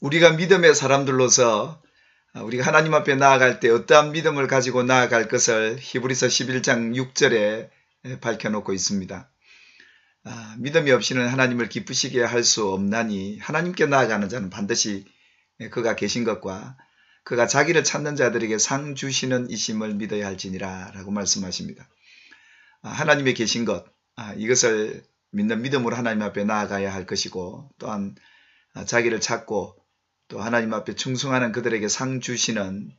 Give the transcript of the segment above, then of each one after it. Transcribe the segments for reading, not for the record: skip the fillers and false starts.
우리가 믿음의 사람들로서 우리가 하나님 앞에 나아갈 때 어떠한 믿음을 가지고 나아갈 것을 히브리서 11장 6절에 밝혀놓고 있습니다. 믿음이 없이는 하나님을 기쁘시게 할 수 없나니 하나님께 나아가는 자는 반드시 그가 계신 것과 그가 자기를 찾는 자들에게 상 주시는 이심을 믿어야 할지니라 라고 말씀하십니다. 하나님의 계신 것, 이것을 믿는 믿음으로 하나님 앞에 나아가야 할 것이고, 또한 자기를 찾고 또 하나님 앞에 충성하는 그들에게 상 주시는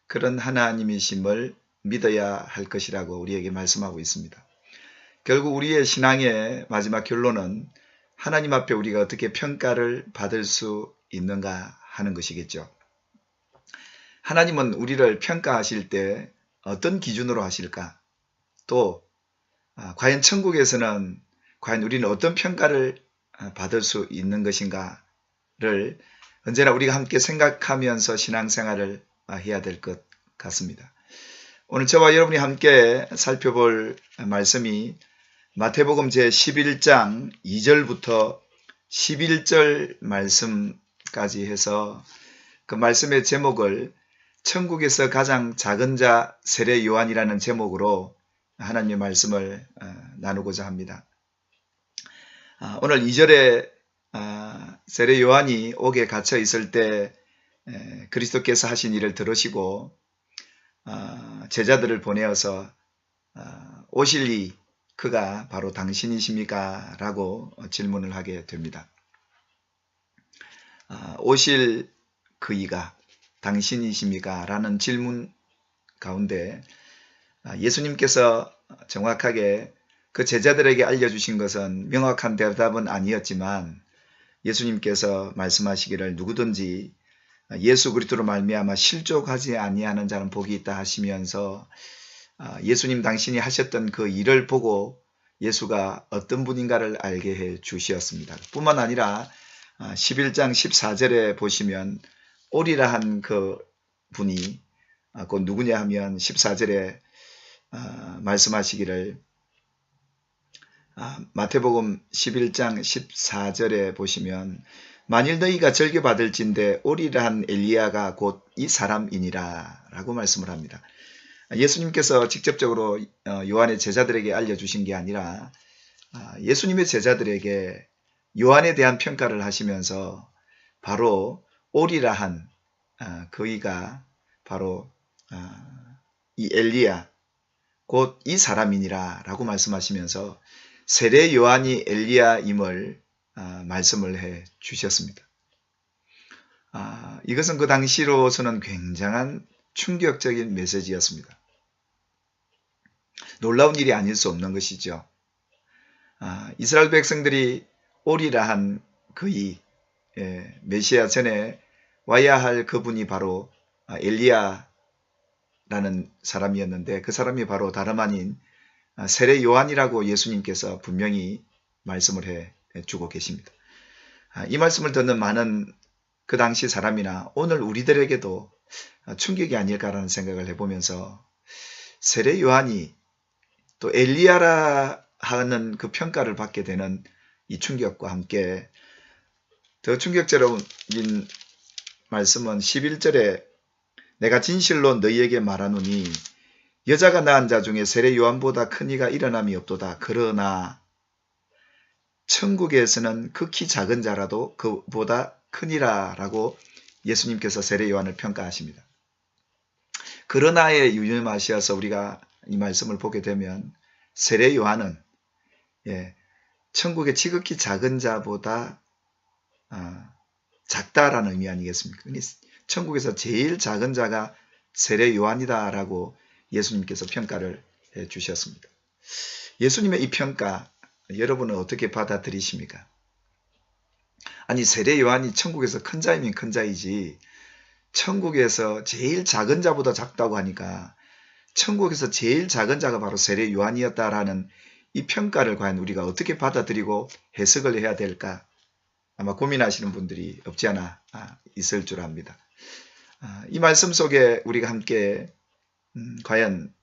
그런 하나님이심을 믿어야 할 것이라고 우리에게 말씀하고 있습니다. 결국 우리의 신앙의 마지막 결론은 하나님 앞에 우리가 어떻게 평가를 받을 수 있는가 하는 것이겠죠. 하나님은 우리를 평가하실 때 어떤 기준으로 하실까? 또 과연 천국에서는 과연 우리는 어떤 평가를 받을 수 있는 것인가를 언제나 우리가 함께 생각하면서 신앙생활을 해야 될 것 같습니다. 오늘 저와 여러분이 함께 살펴볼 말씀이 마태복음 제11장 2절부터 11절 말씀까지 해서 그 말씀의 제목을 천국에서 가장 작은 자 세례 요한이라는 제목으로 하나님의 말씀을 나누고자 합니다. 오늘 2절에 세례 요한이 옥에 갇혀 있을 때 그리스도께서 하신 일을 들으시고 제자들을 보내어서 오실 이 그가 바로 당신이십니까? 라고 질문을 하게 됩니다. 오실 그 이가 당신이십니까? 라는 질문 가운데 예수님께서 정확하게 그 제자들에게 알려주신 것은 명확한 대답은 아니었지만 예수님께서 말씀하시기를 누구든지 예수 그리스도로 말미암아 실족하지 아니하는 자는 복이 있다 하시면서 예수님 당신이 하셨던 그 일을 보고 예수가 어떤 분인가를 알게 해 주셨습니다. 뿐만 아니라 11장 14절에 보시면 오리라 한 그 분이 곧 누구냐 하면 14절에 말씀하시기를 마태복음 11장 14절에 보시면 만일 너희가 절교받을진대 오리라 한 엘리야가 곧 이 사람이니라 라고 말씀을 합니다. 예수님께서 직접적으로 요한의 제자들에게 알려주신 게 아니라 예수님의 제자들에게 요한에 대한 평가를 하시면서 바로 오리라 한 그이가 바로 이 엘리야 곧 이 사람이니라 라고 말씀하시면서 세례 요한이 엘리야임을 말씀을 해 주셨습니다. 이것은 그 당시로서는 굉장한 충격적인 메시지였습니다. 놀라운 일이 아닐 수 없는 것이죠. 이스라엘 백성들이 오리라 한 그이 메시아 전에 와야 할 그분이 바로 엘리야라는 사람이었는데 그 사람이 바로 다름 아닌 세례 요한이라고 예수님께서 분명히 말씀을 해 주고 계십니다. 이 말씀을 듣는 많은 그 당시 사람이나 오늘 우리들에게도 충격이 아닐까라는 생각을 해보면서 세례 요한이 또 엘리야라 하는 그 평가를 받게 되는 이 충격과 함께 더 충격적인 말씀은 11절에 내가 진실로 너희에게 말하노니 여자가 낳은 자 중에 세례 요한보다 큰 이가 일어남이 없도다. 그러나 천국에서는 극히 작은 자라도 그보다 크니라 라고 예수님께서 세례 요한을 평가하십니다. 그러나에 유념하셔서 우리가 이 말씀을 보게 되면 세례 요한은 천국의 지극히 작은 자보다 작다라는 의미 아니겠습니까? 천국에서 제일 작은 자가 세례 요한이다 라고 예수님께서 평가를 해 주셨습니다. 예수님의 이 평가 여러분은 어떻게 받아들이십니까? 아니 세례 요한이 천국에서 큰 자이면 큰 자이지 천국에서 제일 작은 자보다 작다고 하니까 천국에서 제일 작은 자가 바로 세례 요한이었다라는 이 평가를 과연 우리가 어떻게 받아들이고 해석을 해야 될까? 아마 고민하시는 분들이 없지 않아 있을 줄 압니다. 이 말씀 속에 우리가 함께 과연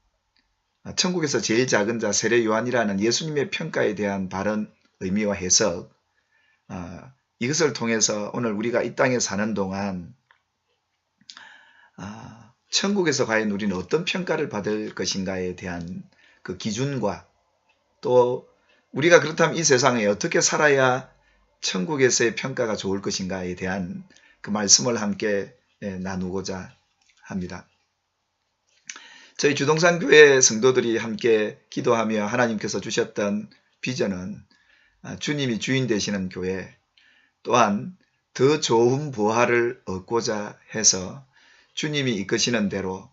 천국에서 제일 작은 자 세례 요한이라는 예수님의 평가에 대한 바른 의미와 해석 이것을 통해서 오늘 우리가 이 땅에 사는 동안 천국에서 과연 우리는 어떤 평가를 받을 것인가에 대한 그 기준과 또 우리가 그렇다면 이 세상에 어떻게 살아야 천국에서의 평가가 좋을 것인가에 대한 그 말씀을 함께 나누고자 합니다. 저희 주동산교회 성도들이 함께 기도하며 하나님께서 주셨던 비전은 주님이 주인 되시는 교회, 또한 더 좋은 부활을 얻고자 해서 주님이 이끄시는 대로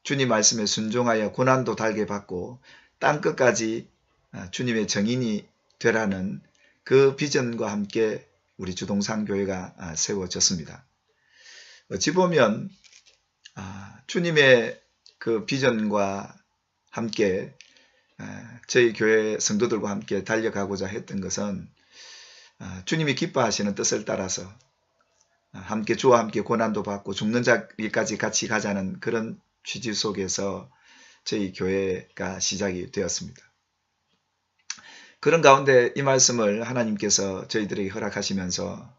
주님 말씀에 순종하여 고난도 달게 받고 땅끝까지 주님의 정인이 되라는 그 비전과 함께 우리 주동산교회가 세워졌습니다. 어찌 보면 주님의 그 비전과 함께 저희 교회 성도들과 함께 달려가고자 했던 것은 주님이 기뻐하시는 뜻을 따라서 함께 주와 함께 고난도 받고 죽는 자리까지 같이 가자는 그런 취지 속에서 저희 교회가 시작이 되었습니다. 그런 가운데 이 말씀을 하나님께서 저희들에게 허락하시면서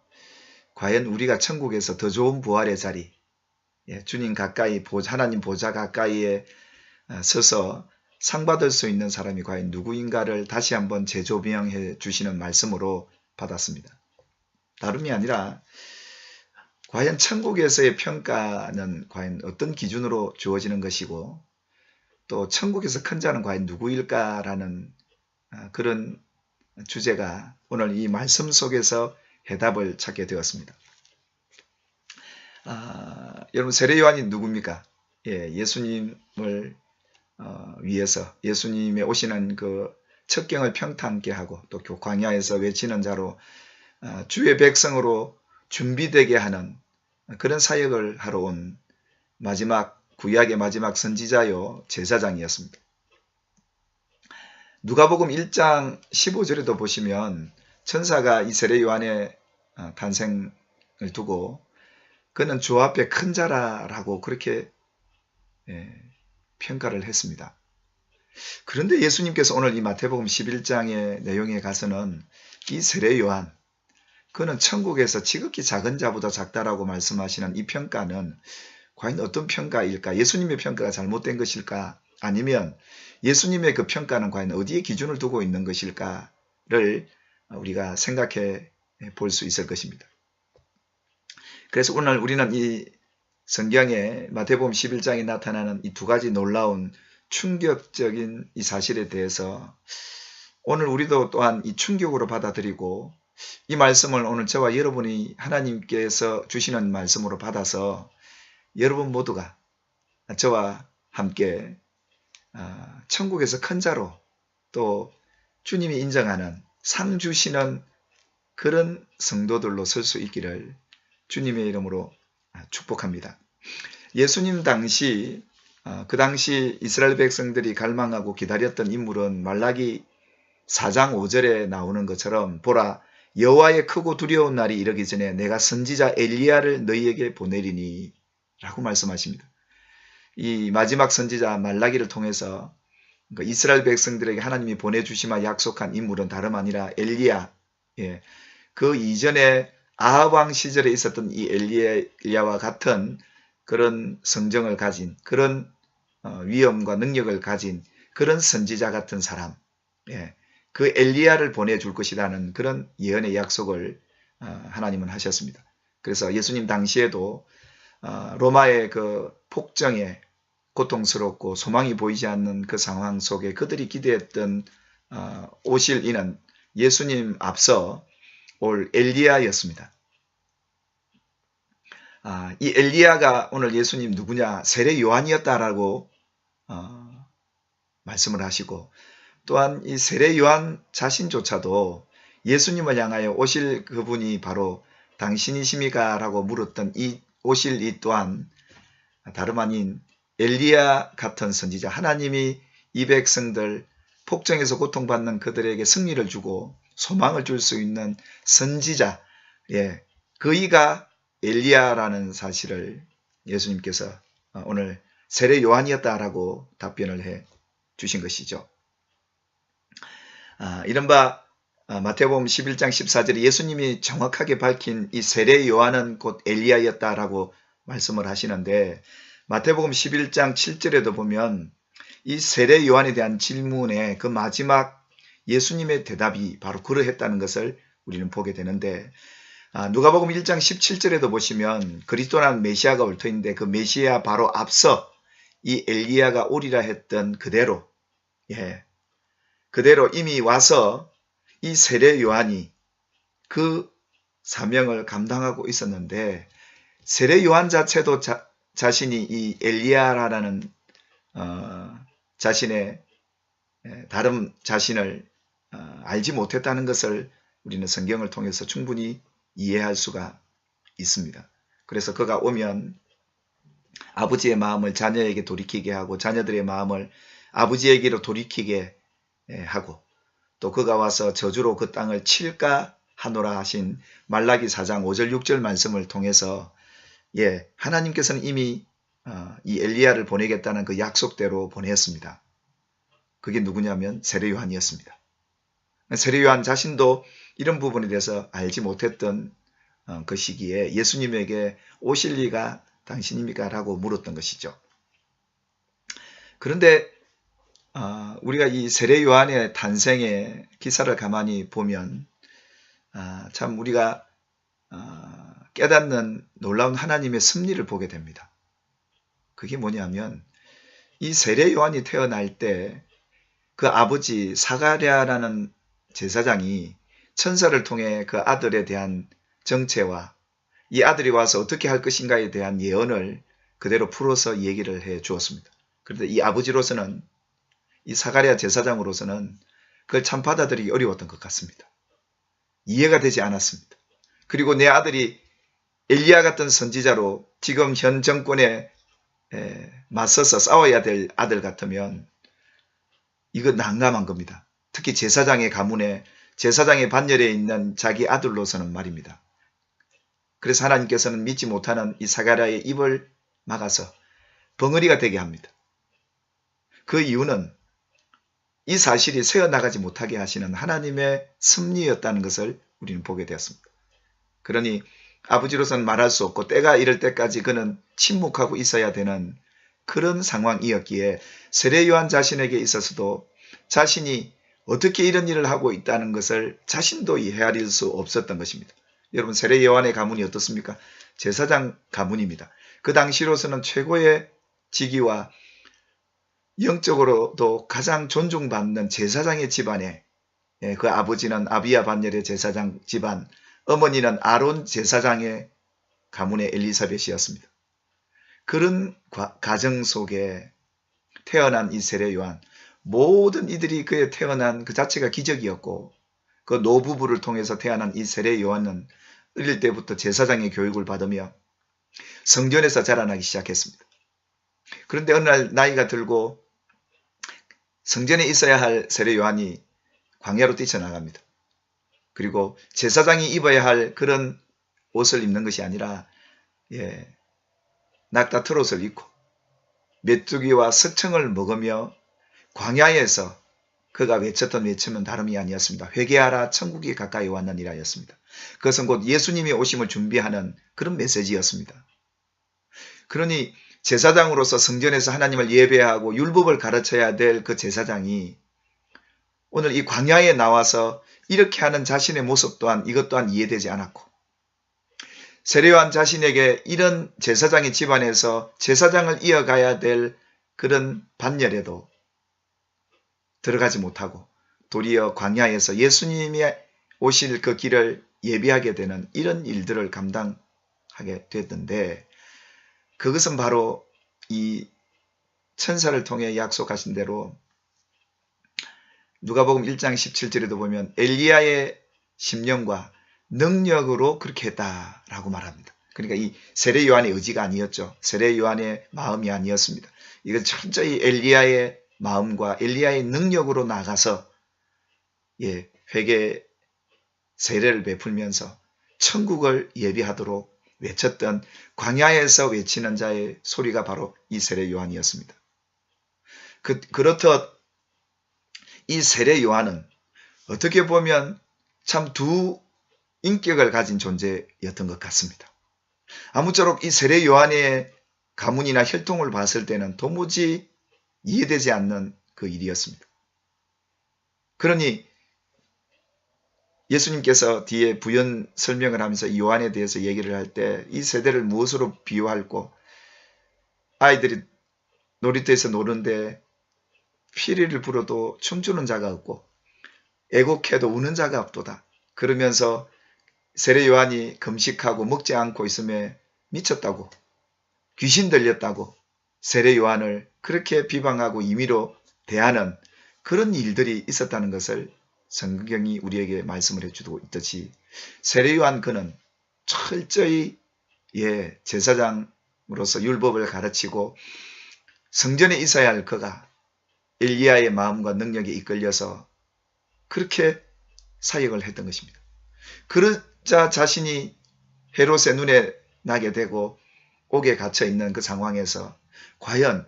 과연 우리가 천국에서 더 좋은 부활의 자리, 주님 가까이, 하나님 보좌 가까이에 서서 상 받을 수 있는 사람이 과연 누구인가를 다시 한번 재조명해 주시는 말씀으로 받았습니다. 다름이 아니라 과연 천국에서의 평가는 과연 어떤 기준으로 주어지는 것이고 또 천국에서 큰 자는 과연 누구일까라는 그런 주제가 오늘 이 말씀 속에서 해답을 찾게 되었습니다. 여러분, 세례요한이 누굽니까? 예수님을 위해서 예수님의 오시는 그 첩경을 평탄케 하고 또 광야에서 외치는 자로 주의 백성으로 준비되게 하는 그런 사역을 하러 온 마지막 구약의 마지막 선지자요 제사장이었습니다. 누가복음 1장 15절에도 보시면 천사가 이 세례 요한의 탄생을 두고 그는 주 앞에 큰 자라라고 그렇게 평가를 했습니다. 그런데 예수님께서 오늘 이 마태복음 11장의 내용에 가서는 이 세례 요한, 그는 천국에서 지극히 작은 자보다 작다라고 말씀하시는 이 평가는 과연 어떤 평가일까? 예수님의 평가가 잘못된 것일까? 아니면 예수님의 그 평가는 과연 어디에 기준을 두고 있는 것일까를 우리가 생각해 볼 수 있을 것입니다. 그래서 오늘 우리는 이 성경의 마태복음 11장에 나타나는 이 두 가지 놀라운 충격적인 이 사실에 대해서 오늘 우리도 또한 이 충격으로 받아들이고 이 말씀을 오늘 저와 여러분이 하나님께서 주시는 말씀으로 받아서 여러분 모두가 저와 함께 천국에서 큰 자로 또 주님이 인정하는 상 주시는 그런 성도들로 설 수 있기를 주님의 이름으로 축복합니다. 예수님 당시 그 당시 이스라엘 백성들이 갈망하고 기다렸던 인물은 말라기 4장 5절에 나오는 것처럼 보라 여호와의 크고 두려운 날이 이르기 전에 내가 선지자 엘리야를 너희에게 보내리니 라고 말씀하십니다. 이 마지막 선지자 말라기를 통해서 이스라엘 백성들에게 하나님이 보내주시마 약속한 인물은 다름 아니라 엘리야, 그 이전에 아합 왕 시절에 있었던 이 엘리야와 같은 그런 성정을 가진 그런 위엄과 능력을 가진 그런 선지자 같은 사람, 그 엘리야를 보내줄 것이라는 그런 예언의 약속을 하나님은 하셨습니다. 그래서 예수님 당시에도 로마의 그 폭정에 고통스럽고 소망이 보이지 않는 그 상황 속에 그들이 기대했던 오실 이는 예수님 앞서 올 엘리야였습니다. 이 엘리야가 오늘 예수님 누구냐? 세례 요한이었다라고 말씀을 하시고 또한 이 세례 요한 자신조차도 예수님을 향하여 오실 그분이 바로 당신이십니까? 라고 물었던 이 오실 이 또한 다름 아닌 엘리야 같은 선지자, 하나님이 이 백성들 폭정에서 고통받는 그들에게 승리를 주고 소망을 줄 수 있는 선지자, 그이가 엘리야라는 사실을 예수님께서 오늘 세례 요한이었다라고 답변을 해 주신 것이죠. 이른바 마태복음 11장 14절에 예수님이 정확하게 밝힌 이 세례 요한은 곧 엘리야였다라고 말씀을 하시는데, 마태복음 11장 7절에도 보면 이 세례 요한에 대한 질문에 그 마지막 예수님의 대답이 바로 그러했다는 것을 우리는 보게 되는데, 누가복음 1장 17절에도 보시면 그리스도라는 메시아가 올 터인데 그 메시아 바로 앞서 이 엘리야가 오리라 했던 그대로, 그대로 이미 와서 이 세례 요한이 그 사명을 감당하고 있었는데, 세례 요한 자체도 자신이 이 엘리야라는 자신의 다른 자신을 알지 못했다는 것을 우리는 성경을 통해서 충분히 이해할 수가 있습니다. 그래서 그가 오면 아버지의 마음을 자녀에게 돌이키게 하고 자녀들의 마음을 아버지에게로 돌이키게 하고, 또 그가 와서 저주로 그 땅을 칠까 하노라 하신 말라기 4장 5절 6절 말씀을 통해서 하나님께서는 이미 이 엘리야를 보내겠다는 그 약속대로 보냈습니다. 그게 누구냐면 세례 요한이었습니다. 세례 요한 자신도 이런 부분에 대해서 알지 못했던 그 시기에 예수님에게 오실 리가 당신입니까? 라고 물었던 것이죠. 그런데 우리가 이 세례 요한의 탄생의 기사를 가만히 보면 참 우리가 깨닫는 놀라운 하나님의 섭리를 보게 됩니다. 그게 뭐냐면 이 세례 요한이 태어날 때 그 아버지 사가랴라는 제사장이 천사를 통해 그 아들에 대한 정체와 이 아들이 와서 어떻게 할 것인가에 대한 예언을 그대로 풀어서 얘기를 해 주었습니다. 그런데 이 아버지로서는, 이 사가랴 제사장으로서는 그걸 참 받아들이기 어려웠던 것 같습니다. 이해가 되지 않았습니다. 그리고 내 아들이 엘리야 같은 선지자로 지금 현 정권에 맞서서 싸워야 될 아들 같으면 이거 난감한 겁니다. 특히 제사장의 가문에, 제사장의 반열에 있는 자기 아들로서는 말입니다. 그래서 하나님께서는 믿지 못하는 이 사가랴의 입을 막아서 벙어리가 되게 합니다. 그 이유는 이 사실이 새어나가지 못하게 하시는 하나님의 섭리였다는 것을 우리는 보게 되었습니다. 그러니 아버지로서는 말할 수 없고 때가 이럴 때까지 그는 침묵하고 있어야 되는 그런 상황이었기에 세례 요한 자신에게 있어서도 자신이 어떻게 이런 일을 하고 있다는 것을 자신도 헤아릴 수 없었던 것입니다. 여러분, 세례 요한의 가문이 어떻습니까? 제사장 가문입니다. 그 당시로서는 최고의 직위와 영적으로도 가장 존중받는 제사장의 집안에, 그 아버지는 아비야 반열의 제사장 집안, 어머니는 아론 제사장의 가문의 엘리사벳이었습니다. 그런 가정 속에 태어난 이 세례 요한, 모든 이들이 그에 태어난 그 자체가 기적이었고, 그 노부부를 통해서 태어난 이 세례 요한은 어릴 때부터 제사장의 교육을 받으며 성전에서 자라나기 시작했습니다. 그런데 어느 날 나이가 들고 성전에 있어야 할 세례 요한이 광야로 뛰쳐나갑니다. 그리고 제사장이 입어야 할 그런 옷을 입는 것이 아니라 낙타 트롯을 입고 메뚜기와 석청을 먹으며 광야에서 그가 외쳤던 외침은 다름이 아니었습니다. 회개하라, 천국이 가까이 왔느니라였습니다. 그것은 곧 예수님이 오심을 준비하는 그런 메시지였습니다. 그러니 제사장으로서 성전에서 하나님을 예배하고 율법을 가르쳐야 될 그 제사장이 오늘 이 광야에 나와서 이렇게 하는 자신의 모습 또한 이것 또한 이해되지 않았고, 세례요한 자신에게 이런 제사장의 집안에서 제사장을 이어가야 될 그런 반열에도 들어가지 못하고 도리어 광야에서 예수님이 오실 그 길을 예비하게 되는 이런 일들을 감당하게 됐는데, 그것은 바로 이 천사를 통해 약속하신 대로 누가복음 1장 17절에도 보면 엘리야의 심령과 능력으로 그렇게 했다라고 말합니다. 그러니까 이 세례 요한의 의지가 아니었죠. 세례 요한의 마음이 아니었습니다. 이건 철저히 엘리야의 마음과 엘리야의 능력으로 나가서 회개 세례를 베풀면서 천국을 예비하도록 외쳤던 광야에서 외치는 자의 소리가 바로 이 세례 요한이었습니다. 그렇듯 이 세례 요한은 어떻게 보면 참 두 인격을 가진 존재였던 것 같습니다. 아무쪼록 이 세례 요한의 가문이나 혈통을 봤을 때는 도무지 이해되지 않는 그 일이었습니다. 그러니 예수님께서 뒤에 부연 설명을 하면서 이 요한에 대해서 얘기를 할 때 이 세대를 무엇으로 비유할고, 아이들이 놀이터에서 노는데 피리를 불어도 춤추는 자가 없고 애곡해도 우는 자가 없도다. 그러면서 세례 요한이 금식하고 먹지 않고 있음에 미쳤다고, 귀신 들렸다고 세례 요한을 그렇게 비방하고 임의로 대하는 그런 일들이 있었다는 것을 성경이 우리에게 말씀을 해주고 있듯이, 세례 요한 그는 철저히 제사장으로서 율법을 가르치고 성전에 있어야 할 그가 엘리야의 마음과 능력에 이끌려서 그렇게 사역을 했던 것입니다. 그러자 자신이 헤롯의 눈에 나게 되고 옥에 갇혀 있는 그 상황에서 과연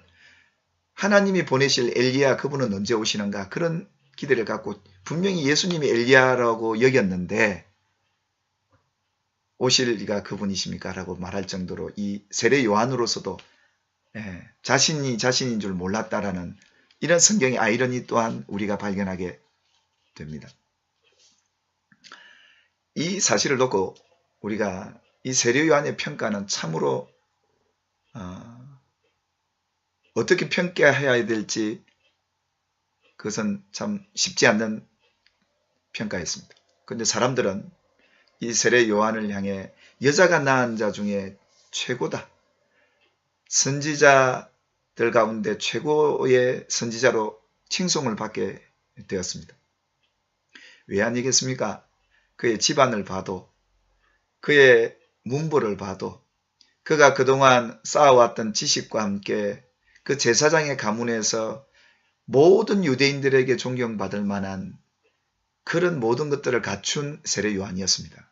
하나님이 보내실 엘리야 그분은 언제 오시는가, 그런 기대를 갖고 분명히 예수님이 엘리야라고 여겼는데 오실 리가 그분이십니까? 라고 말할 정도로 이 세례 요한으로서도 자신이 자신인 줄 몰랐다라는 이런 성경의 아이러니 또한 우리가 발견하게 됩니다. 이 사실을 놓고 우리가 이 세례 요한의 평가는 참으로 어떻게 평가해야 될지 그것은 참 쉽지 않는 평가였습니다. 그런데 사람들은 이 세례 요한을 향해 여자가 낳은 자 중에 최고다, 선지자들 가운데 최고의 선지자로 칭송을 받게 되었습니다. 왜 아니겠습니까? 그의 집안을 봐도, 그의 문부를 봐도, 그가 그동안 쌓아왔던 지식과 함께 그 제사장의 가문에서 모든 유대인들에게 존경받을 만한 그런 모든 것들을 갖춘 세례 요한이었습니다.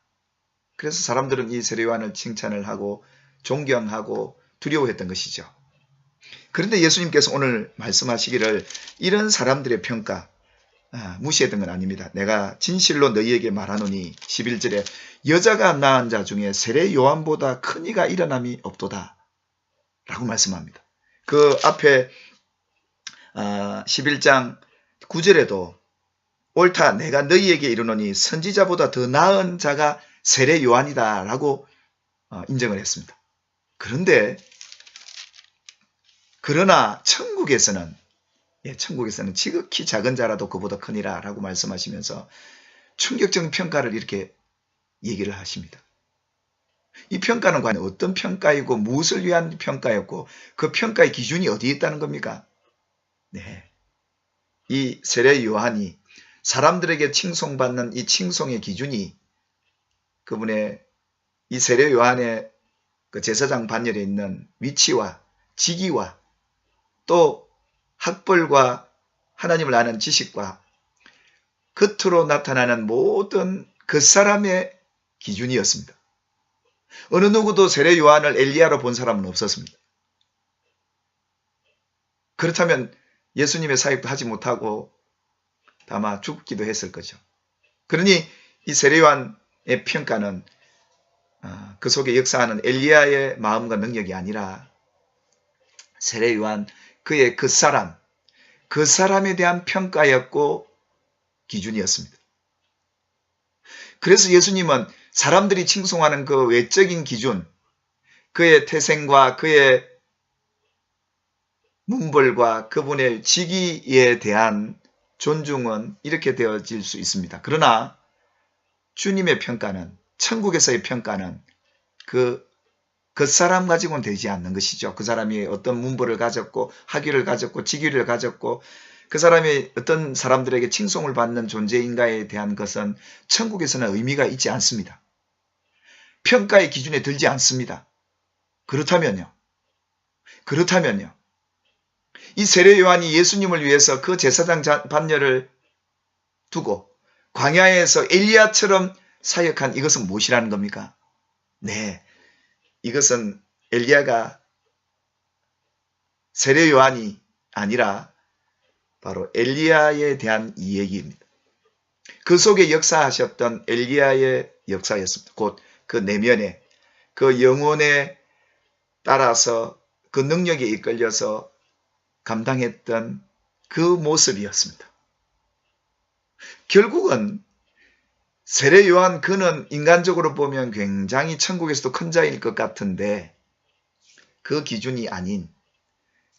그래서 사람들은 이 세례 요한을 칭찬을 하고 존경하고 두려워했던 것이죠. 그런데 예수님께서 오늘 말씀하시기를 이런 사람들의 평가 무시했던 건 아닙니다. 내가 진실로 너희에게 말하노니 11절에 여자가 낳은 자 중에 세례 요한보다 큰 이가 일어남이 없도다 라고 말씀합니다. 그 앞에 11장 9절에도 옳다, 내가 너희에게 이르노니 선지자보다 더 나은 자가 세례 요한이다 라고 인정을 했습니다. 그러나 천국에서는 지극히 작은 자라도 그보다 크니라 라고 말씀하시면서 충격적인 평가를 이렇게 얘기를 하십니다. 이 평가는 과연 어떤 평가이고 무엇을 위한 평가였고 그 평가의 기준이 어디에 있다는 겁니까? 이 세례 요한이 사람들에게 칭송받는 이 칭송의 기준이 그분의 이 세례 요한의 그 제사장 반열에 있는 위치와 직위와 또 학벌과 하나님을 아는 지식과 겉으로 나타나는 모든 그 사람의 기준이었습니다. 어느 누구도 세례 요한을 엘리야로 본 사람은 없었습니다. 그렇다면 예수님의 사역도 하지 못하고 다만 죽기도 했을 거죠. 그러니 이 세례 요한의 평가는 그 속에 역사하는 엘리야의 마음과 능력이 아니라 세례 요한 그의 그 사람에 대한 평가였고 기준이었습니다. 그래서 예수님은 사람들이 칭송하는 그 외적인 기준, 그의 태생과 그의 문벌과 그분의 직위에 대한 존중은 이렇게 되어질 수 있습니다. 그러나 주님의 평가는, 천국에서의 평가는 그 사람 가지고는 되지 않는 것이죠. 그 사람이 어떤 문벌을 가졌고 학위를 가졌고 직위를 가졌고 그 사람이 어떤 사람들에게 칭송을 받는 존재인가에 대한 것은 천국에서는 의미가 있지 않습니다. 평가의 기준에 들지 않습니다. 그렇다면요. 이 세례 요한이 예수님을 위해서 그 제사장 반열을 두고 광야에서 엘리야처럼 사역한 이것은 무엇이라는 겁니까? 이것은 엘리야가 세례 요한이 아니라 바로 엘리야에 대한 이야기입니다. 그 속에 역사하셨던 엘리야의 역사였습니다. 곧 그 내면에 그 영혼에 따라서 그 능력에 이끌려서 감당했던 그 모습이었습니다. 결국은 세례 요한 그는 인간적으로 보면 굉장히 천국에서도 큰 자일 것 같은데 그 기준이 아닌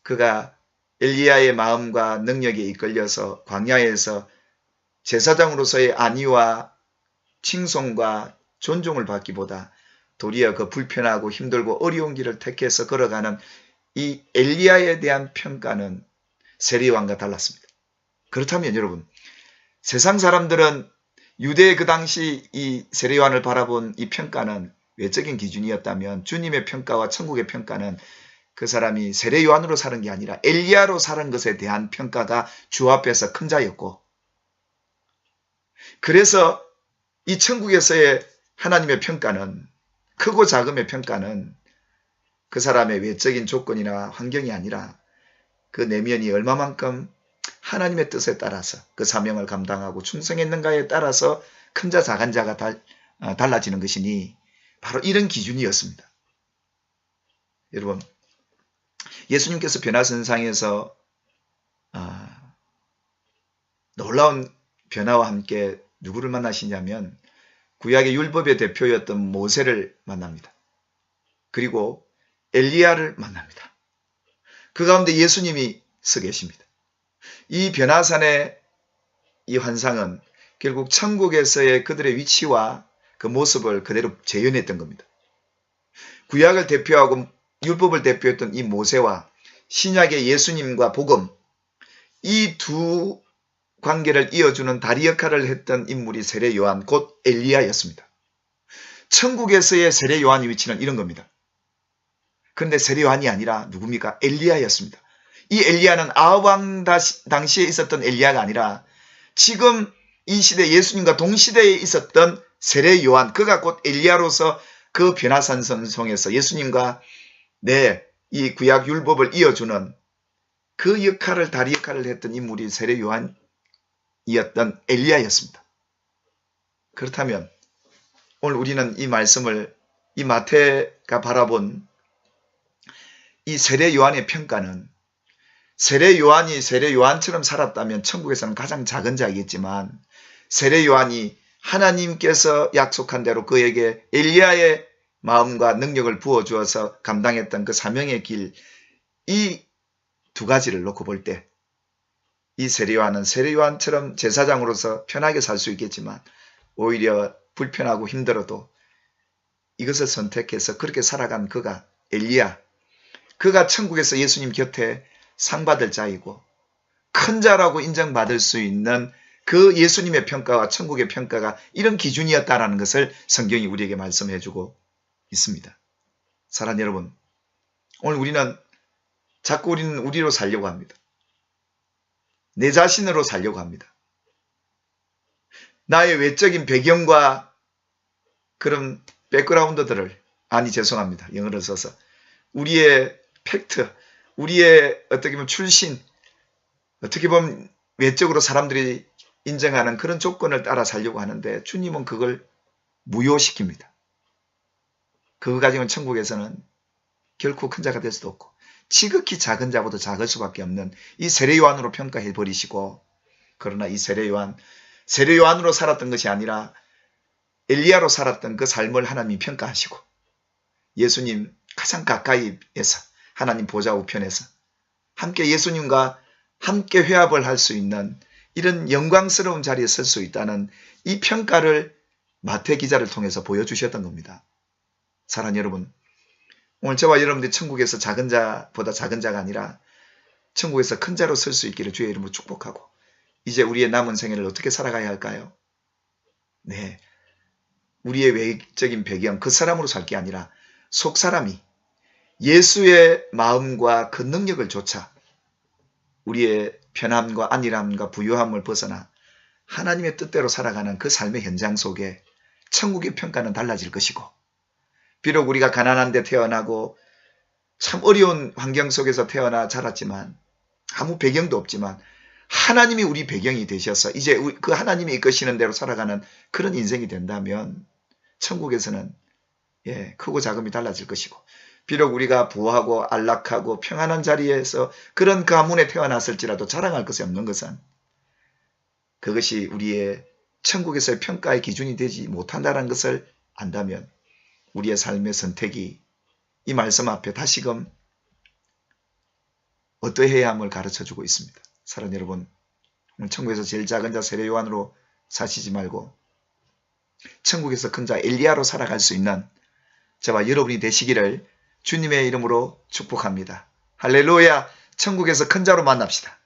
그가 엘리야의 마음과 능력에 이끌려서 광야에서 제사장으로서의 안위와 칭송과 존중을 받기보다 도리어 그 불편하고 힘들고 어려운 길을 택해서 걸어가는 이 엘리야에 대한 평가는 세례요한과 달랐습니다. 그렇다면 여러분, 세상 사람들은 유대의 그 당시 이 세례요한을 바라본 이 평가는 외적인 기준이었다면 주님의 평가와 천국의 평가는 그 사람이 세례요한으로 사는 게 아니라 엘리야로 사는 것에 대한 평가가 주 앞에서 큰 자였고, 그래서 이 천국에서의 하나님의 평가는, 크고 작음의 평가는 그 사람의 외적인 조건이나 환경이 아니라 그 내면이 얼마만큼 하나님의 뜻에 따라서 그 사명을 감당하고 충성했는가에 따라서 큰 자 작은 자가 달라지는 것이니 바로 이런 기준이었습니다. 여러분, 예수님께서 변화선상에서 놀라운 변화와 함께 누구를 만나시냐면 구약의 율법의 대표였던 모세를 만납니다. 그리고 엘리야를 만납니다. 그 가운데 예수님이 서 계십니다. 이 변화산의 이 환상은 결국 천국에서의 그들의 위치와 그 모습을 그대로 재현했던 겁니다. 구약을 대표하고 율법을 대표했던 이 모세와 신약의 예수님과 복음, 이 두 관계를 이어주는 다리 역할을 했던 인물이 세례 요한, 곧 엘리야였습니다. 천국에서의 세례 요한의 위치는 이런 겁니다. 그런데 세례 요한이 아니라 누굽니까? 엘리야였습니다. 이 엘리야는 아합왕 당시에 있었던 엘리야가 아니라 지금 이 시대 예수님과 동시대에 있었던 세례 요한, 그가 곧 엘리야로서 그 변화산 성에서 예수님과 이 구약 율법을 이어주는 그 역할을, 다리 역할을 했던 인물이 세례 요한이었던 엘리야였습니다. 그렇다면 오늘 우리는 이 말씀을, 이 마태가 바라본 이 세례 요한의 평가는, 세례 요한이 세례 요한처럼 살았다면 천국에서는 가장 작은 자이겠지만, 세례 요한이 하나님께서 약속한 대로 그에게 엘리야의 마음과 능력을 부어주어서 감당했던 그 사명의 길, 이 두 가지를 놓고 볼 때 이 세례 요한은 세례 요한처럼 제사장으로서 편하게 살 수 있겠지만 오히려 불편하고 힘들어도 이것을 선택해서 그렇게 살아간 그가 엘리야, 그가 천국에서 예수님 곁에 상 받을 자이고 큰 자라고 인정받을 수 있는 그 예수님의 평가와 천국의 평가가 이런 기준이었다는 것을 성경이 우리에게 말씀해 주고 있습니다. 사랑하는 여러분, 오늘 우리는 자꾸 우리는 우리로 살려고 합니다. 내 자신으로 살려고 합니다. 나의 외적인 배경과 그런 백그라운드들을, 죄송합니다. 영어를 써서. 우리의 팩트, 우리의 어떻게 보면 출신, 어떻게 보면 외적으로 사람들이 인정하는 그런 조건을 따라 살려고 하는데 주님은 그걸 무효시킵니다. 그거 가지고는 천국에서는 결코 큰 자가 될 수도 없고 지극히 작은 자보다 작을 수밖에 없는 이 세례 요한으로 평가해 버리시고, 그러나 이 세례 요한으로 살았던 것이 아니라 엘리야로 살았던 그 삶을 하나님이 평가하시고 예수님 가장 가까이에서 하나님 보좌 우편에서 함께 예수님과 함께 회합을 할 수 있는 이런 영광스러운 자리에 설 수 있다는 이 평가를 마태 기자를 통해서 보여주셨던 겁니다. 사랑하는 여러분, 오늘 저와 여러분들이 천국에서 작은 자보다 작은 자가 아니라 천국에서 큰 자로 설 수 있기를 주의 이름으로 축복하고, 이제 우리의 남은 생애를 어떻게 살아가야 할까요? 우리의 외적인 배경, 그 사람으로 살 게 아니라 속 사람이 예수의 마음과 그 능력을 조차 우리의 편함과 안일함과 부유함을 벗어나 하나님의 뜻대로 살아가는 그 삶의 현장 속에 천국의 평가는 달라질 것이고, 비록 우리가 가난한 데 태어나고 참 어려운 환경 속에서 태어나 자랐지만 아무 배경도 없지만 하나님이 우리 배경이 되셔서 이제 그 하나님이 이끄시는 대로 살아가는 그런 인생이 된다면 천국에서는 크고 작음이 달라질 것이고, 비록 우리가 부하고 안락하고 평안한 자리에서 그런 가문에 태어났을지라도 자랑할 것이 없는 것은 그것이 우리의 천국에서의 평가의 기준이 되지 못한다는 것을 안다면 우리의 삶의 선택이 이 말씀 앞에 다시금 어떠해야 함을 가르쳐주고 있습니다. 사랑하는 여러분, 천국에서 제일 작은 자 세례 요한으로 사시지 말고 천국에서 큰 자 엘리야로 살아갈 수 있는 저와 여러분이 되시기를 주님의 이름으로 축복합니다. 할렐루야. 천국에서 큰 자로 만납시다.